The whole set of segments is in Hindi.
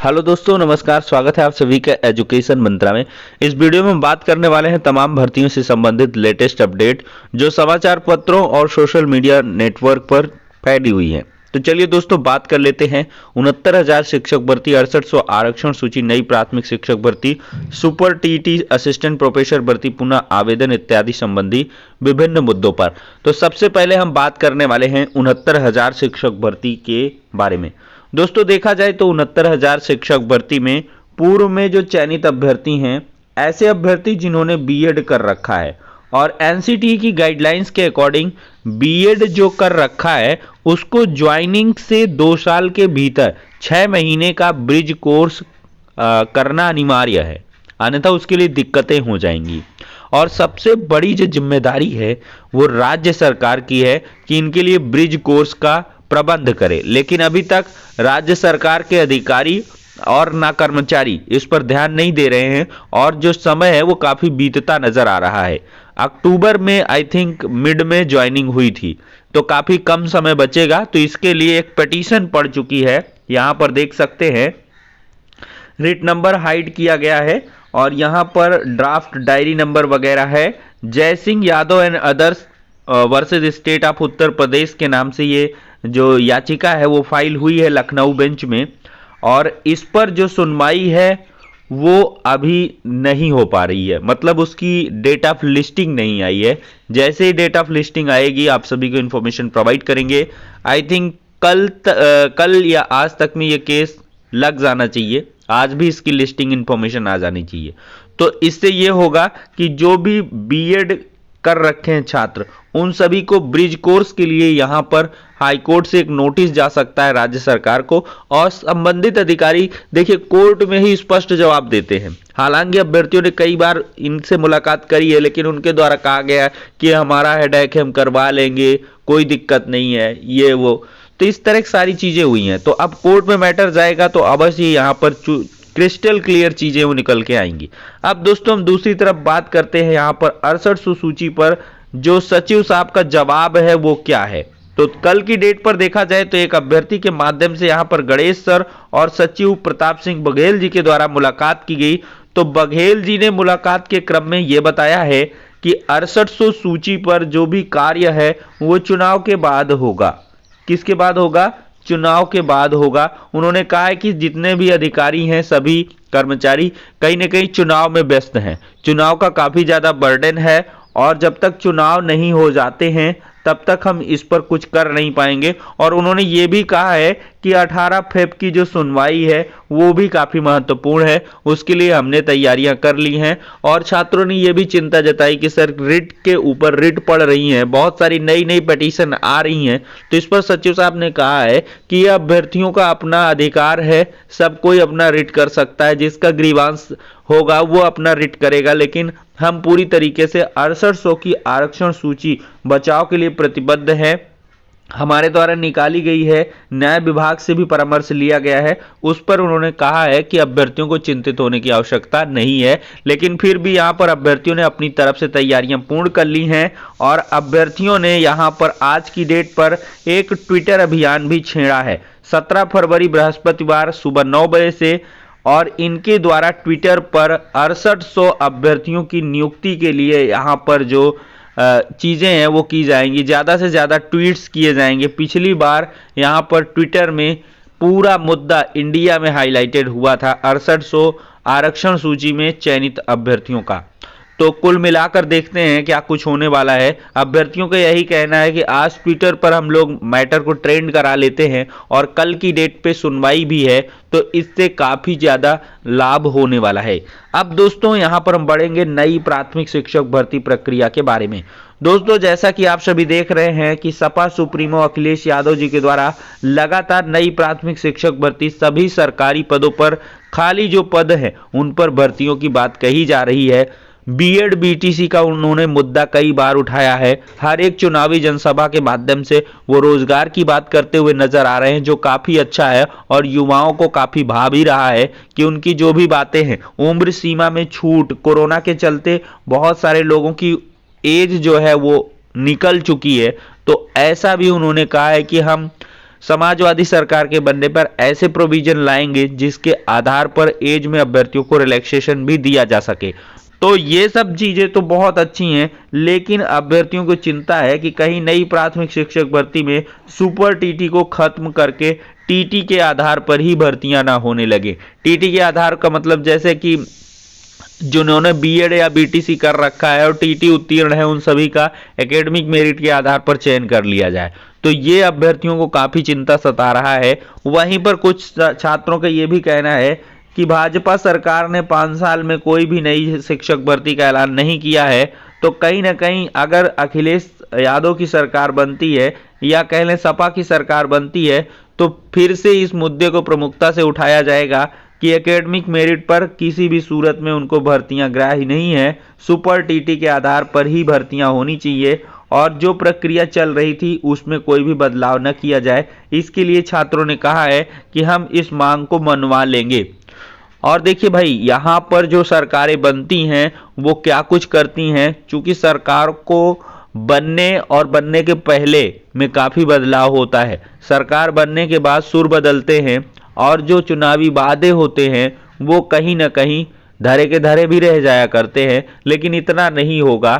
हेलो दोस्तों, नमस्कार। स्वागत है आप सभी का एजुकेशन मंत्रा में। इस वीडियो में हम बात करने वाले हैं तमाम भर्तियों से संबंधित लेटेस्ट अपडेट जो समाचार पत्रों और सोशल मीडिया नेटवर्क पर फैली हुई है। तो चलिए दोस्तों, बात कर लेते हैं 69,000 शिक्षक भर्ती, 6800 आरक्षण सूची, नई प्राथमिक शिक्षक भर्ती, सुपर टीटी असिस्टेंट प्रोफेसर भर्ती पुनः आवेदन इत्यादि संबंधी विभिन्न मुद्दों पर। तो सबसे पहले हम बात करने वाले हैं 69,000 शिक्षक भर्ती के बारे में। दोस्तों, देखा जाए तो 69,000 शिक्षक भर्ती में पूर्व में जो चयनित अभ्यर्थी हैं, ऐसे अभ्यर्थी जिन्होंने बीएड कर रखा है और एनसीटी की गाइडलाइंस के अकॉर्डिंग बीएड जो कर रखा है उसको ज्वाइनिंग से 2 साल के भीतर 6 महीने का ब्रिज कोर्स करना अनिवार्य है, अन्यथा उसके लिए दिक्कतें हो जाएंगी। और सबसे बड़ी जो जिम्मेदारी है वो राज्य सरकार की है कि इनके लिए ब्रिज कोर्स का प्रबंध करे, लेकिन अभी तक राज्य सरकार के अधिकारी और ना कर्मचारी इस पर ध्यान नहीं दे रहे हैं और जो समय है वो काफी बीतता नजर आ रहा है। अक्टूबर में आई थिंक मिड में ज्वाइनिंग हुई थी, तो काफी कम समय बचेगा। तो इसके लिए एक पिटीशन पड़ चुकी है, यहां पर देख सकते हैं रिट नंबर हाइड किया गया है और यहां पर ड्राफ्ट डायरी नंबर वगैरह है। Jai Singh Yadav and others versus state of Uttar Pradesh के नाम से ये जो याचिका है वो फाइल हुई है लखनऊ बेंच में, और इस पर जो सुनवाई है वो अभी नहीं हो पा रही है, मतलब उसकी डेट ऑफ लिस्टिंग नहीं आई है। जैसे ही डेट ऑफ लिस्टिंग आएगी आप सभी को इन्फॉर्मेशन प्रोवाइड करेंगे। आई थिंक कल या आज तक में ये केस लग जाना चाहिए, आज भी इसकी लिस्टिंग इन्फॉर्मेशन आ जानी चाहिए। तो इससे ये होगा कि जो भी बीएड कर रखे हैं छात्र, उन सभी को ब्रिज कोर्स के लिए यहां पर हाई कोर्ट से एक नोटिस जा सकता है राज्य सरकार को, और संबंधित अधिकारी देखिए कोर्ट में ही स्पष्ट जवाब देते हैं। हालांकि अभ्यर्थियों ने कई बार इनसे मुलाकात करी है, लेकिन उनके द्वारा कहा गया है कि हमारा हेडेक है, हम करवा लेंगे, कोई दिक्कत नहीं है, ये वो। तो इस तरह की सारी चीजें हुई हैं। तो अब कोर्ट में मैटर जाएगा तो अवश्य यहाँ पर क्रिस्टल क्लियर चीजें वो निकल के आएंगी। अब दोस्तों हम दूसरी तरफ बात करते हैं यहाँ पर 6800 सूची पर जो सचिव साहब का जवाब है वो क्या है। तो कल की डेट पर देखा जाए तो एक अभ्यर्थी के माध्यम से यहाँ पर गणेश सर और सचिव प्रताप सिंह बघेल जी के द्वारा मुलाकात की गई। तो बघेल जी ने मुलाकात के क्रम में यह बताया है कि 6800 सूची पर जो भी कार्य है वो चुनाव के बाद होगा। किसके बाद होगा? चुनाव के बाद होगा। उन्होंने कहा है कि जितने भी अधिकारी हैं, सभी कर्मचारी कहीं ना कहीं चुनाव में व्यस्त हैं, चुनाव का काफी ज्यादा बर्डन है और जब तक चुनाव नहीं हो जाते हैं तब तक हम इस पर कुछ कर नहीं पाएंगे। और उन्होंने ये भी कहा है कि 18 फेब की जो सुनवाई है वो भी काफी महत्वपूर्ण है, उसके लिए हमने तैयारियां कर ली हैं। और छात्रों ने ये भी चिंता जताई कि सर रिट के ऊपर रिट पड़ रही हैं, बहुत सारी नई नई पिटीशन आ रही हैं। तो इस पर सचिव साहब ने कहा है कि यह अभ्यर्थियों का अपना अधिकार है, सब कोई अपना रिट कर सकता है, जिसका ग्रीवांस होगा वो अपना रिट करेगा, लेकिन हम पूरी तरीके से 6800 की आरक्षण सूची बचाव के लिए प्रतिबद्ध है। हमारे द्वारा निकाली गई है, न्याय विभाग से भी परामर्श लिया गया है, उस पर उन्होंने कहा है कि अभ्यर्थियों को चिंतित होने की आवश्यकता नहीं है। लेकिन फिर भी यहां पर अभ्यर्थियों ने अपनी तरफ से तैयारियां पूर्ण कर ली हैं और अभ्यर्थियों ने यहां पर आज की डेट पर एक ट्विटर अभियान भी छेड़ा है 17 फरवरी बृहस्पतिवार सुबह 9 बजे से, और इनके द्वारा ट्विटर पर 6800 अभ्यर्थियों की नियुक्ति के लिए यहाँ पर जो चीज़ें हैं वो की जाएंगी, ज़्यादा से ज़्यादा ट्वीट्स किए जाएंगे। पिछली बार यहाँ पर ट्विटर में पूरा मुद्दा इंडिया में हाईलाइटेड हुआ था 6800 आरक्षण सूची में चयनित अभ्यर्थियों का। तो कुल मिलाकर देखते हैं क्या कुछ होने वाला है। अभ्यर्थियों का यही कहना है कि आज ट्विटर पर हम लोग मैटर को ट्रेंड करा लेते हैं और कल की डेट पे सुनवाई भी है, तो इससे काफी ज्यादा लाभ होने वाला है। अब दोस्तों यहां पर हम बढ़ेंगे नई प्राथमिक शिक्षक भर्ती प्रक्रिया के बारे में। दोस्तों जैसा कि आप सभी देख रहे हैं कि सपा सुप्रीमो अखिलेश यादव जी के द्वारा लगातार नई प्राथमिक शिक्षक भर्ती सभी सरकारी पदों पर खाली जो पद है उन पर भर्तियों की बात कही जा रही है। बीएड बीटीसी का उन्होंने मुद्दा कई बार उठाया है, हर एक चुनावी जनसभा के माध्यम से वो रोजगार की बात करते हुए नजर आ रहे हैं, जो काफी अच्छा है और युवाओं को काफी भा भी रहा है कि उनकी जो भी बातें हैं, उम्र सीमा में छूट, कोरोना के चलते बहुत सारे लोगों की एज जो है वो निकल चुकी है, तो ऐसा भी उन्होंने कहा है कि हम समाजवादी सरकार के बनने पर ऐसे प्रोविजन लाएंगे जिसके आधार पर एज में अभ्यर्थियों को रिलैक्सेशन भी दिया जा सके। तो ये सब चीजें तो बहुत अच्छी हैं, लेकिन अभ्यर्थियों को चिंता है कि कहीं नई प्राथमिक शिक्षक भर्ती में सुपर टीटी को खत्म करके टीटी के आधार पर ही भर्तियां ना होने लगे। टीटी के आधार का मतलब जैसे कि जिन्होंने बीएड या बीटीसी कर रखा है और टीटी उत्तीर्ण है, उन सभी का एकेडमिक मेरिट के आधार पर चयन कर लिया जाए। तो ये अभ्यर्थियों को काफी चिंता सता रहा है। वहीं पर कुछ छात्रों का ये भी कहना है कि भाजपा सरकार ने 5 साल में कोई भी नई शिक्षक भर्ती का ऐलान नहीं किया है, तो कहीं ना कहीं अगर अखिलेश यादव की सरकार बनती है या कह लें सपा की सरकार बनती है, तो फिर से इस मुद्दे को प्रमुखता से उठाया जाएगा कि एकेडमिक मेरिट पर किसी भी सूरत में उनको भर्तियां ग्राह्य नहीं है, सुपर टीटी के आधार पर ही भर्तियां होनी चाहिए और जो प्रक्रिया चल रही थी उसमें कोई भी बदलाव न किया जाए। इसके लिए छात्रों ने कहा है कि हम इस मांग को मनवा लेंगे। और देखिए भाई, यहाँ पर जो सरकारें बनती हैं वो क्या कुछ करती हैं, चूंकि सरकार को बनने और बनने के पहले में काफी बदलाव होता है। सरकार बनने के बाद सुर बदलते हैं और जो चुनावी वादे होते हैं वो कहीं ना कहीं धरे के धरे भी रह जाया करते हैं, लेकिन इतना नहीं होगा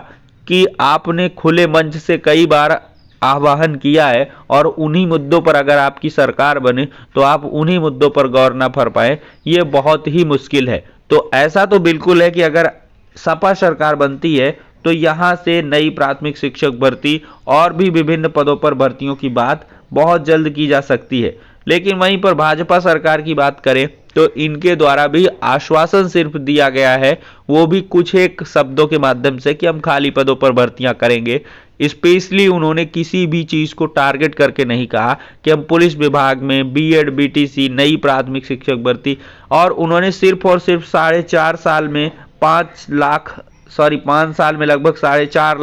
कि आपने खुले मंच से कई बार आह्वान किया है और उन्हीं मुद्दों पर अगर आपकी सरकार बने तो आप उन्हीं मुद्दों पर गौर ना कर पाए, ये बहुत ही मुश्किल है। तो ऐसा तो बिल्कुल है कि अगर सपा सरकार बनती है तो यहाँ से नई प्राथमिक शिक्षक भर्ती और भी विभिन्न पदों पर भर्तियों की बात बहुत जल्द की जा सकती है। लेकिन वहीं पर भाजपा सरकार की बात करें तो इनके द्वारा भी आश्वासन सिर्फ दिया गया है, वो भी कुछ एक शब्दों के माध्यम से कि हम खाली पदों पर भर्तियां करेंगे। स्पेशली उन्होंने किसी भी चीज को टारगेट करके नहीं कहा कि हम पुलिस विभाग में बीएड बीटीसी नई प्राथमिक शिक्षक भर्ती, और उन्होंने सिर्फ और सिर्फ 4.5 साल में 5 साल में लगभग 4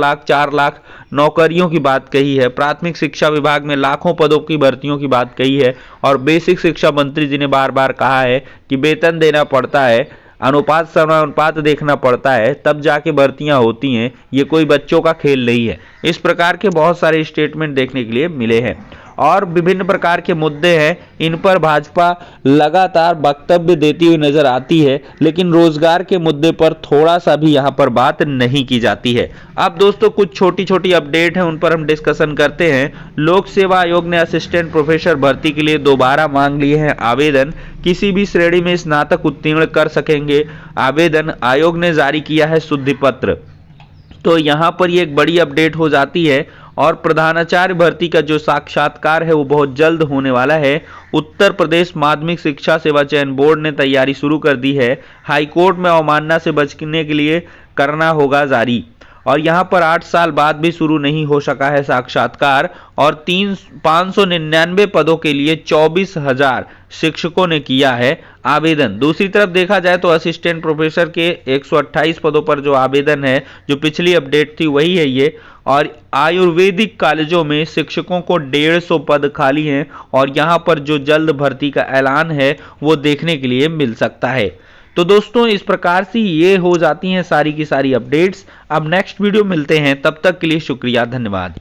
लाख नौकरियों की बात कही है। प्राथमिक शिक्षा विभाग में लाखों पदों की भर्तियों की बात कही है और बेसिक शिक्षा मंत्री जी ने बार बार कहा है कि वेतन देना पड़ता है, अनुपात समानुपात देखना पड़ता है, तब जाके भर्तियां होती हैं, ये कोई बच्चों का खेल नहीं है। इस प्रकार के बहुत सारे स्टेटमेंट देखने के लिए मिले हैं और विभिन्न प्रकार के मुद्दे हैं, इन पर भाजपा लगातार वक्तव्य देती हुई नजर आती है, लेकिन रोजगार के मुद्दे पर थोड़ा सा भी यहाँ पर बात नहीं की जाती है। अब दोस्तों कुछ छोटी छोटी अपडेट हैं, उन पर हम डिस्कशन करते हैं। लोक सेवा आयोग ने असिस्टेंट प्रोफेसर भर्ती के लिए दोबारा मांग लिए हैं आवेदन, किसी भी श्रेणी में स्नातक उत्तीर्ण कर सकेंगे आवेदन, आयोग ने जारी किया है शुद्धि पत्र। तो यहाँ पर ये एक बड़ी अपडेट हो जाती है और प्रधानाचार्य भर्ती का जो साक्षात्कार है वो बहुत जल्द होने वाला है। उत्तर प्रदेश माध्यमिक शिक्षा सेवा चयन बोर्ड ने तैयारी शुरू कर दी है, हाईकोर्ट में अवमानना से बचने के लिए करना होगा जारी। और यहाँ पर 8 साल बाद भी शुरू नहीं हो सका है साक्षात्कार और 599 पदों के लिए 24,000 शिक्षकों ने किया है आवेदन। दूसरी तरफ देखा जाए तो असिस्टेंट प्रोफेसर के 128 पदों पर जो आवेदन है, जो पिछली अपडेट थी वही है ये, और आयुर्वेदिक कॉलेजों में शिक्षकों को 150 पद खाली हैं और यहाँ पर जो जल्द भर्ती का ऐलान है वो देखने के लिए मिल सकता है। तो दोस्तों इस प्रकार से ये हो जाती हैं सारी की सारी अपडेट्स। अब नेक्स्ट वीडियो मिलते हैं, तब तक के लिए शुक्रिया, धन्यवाद।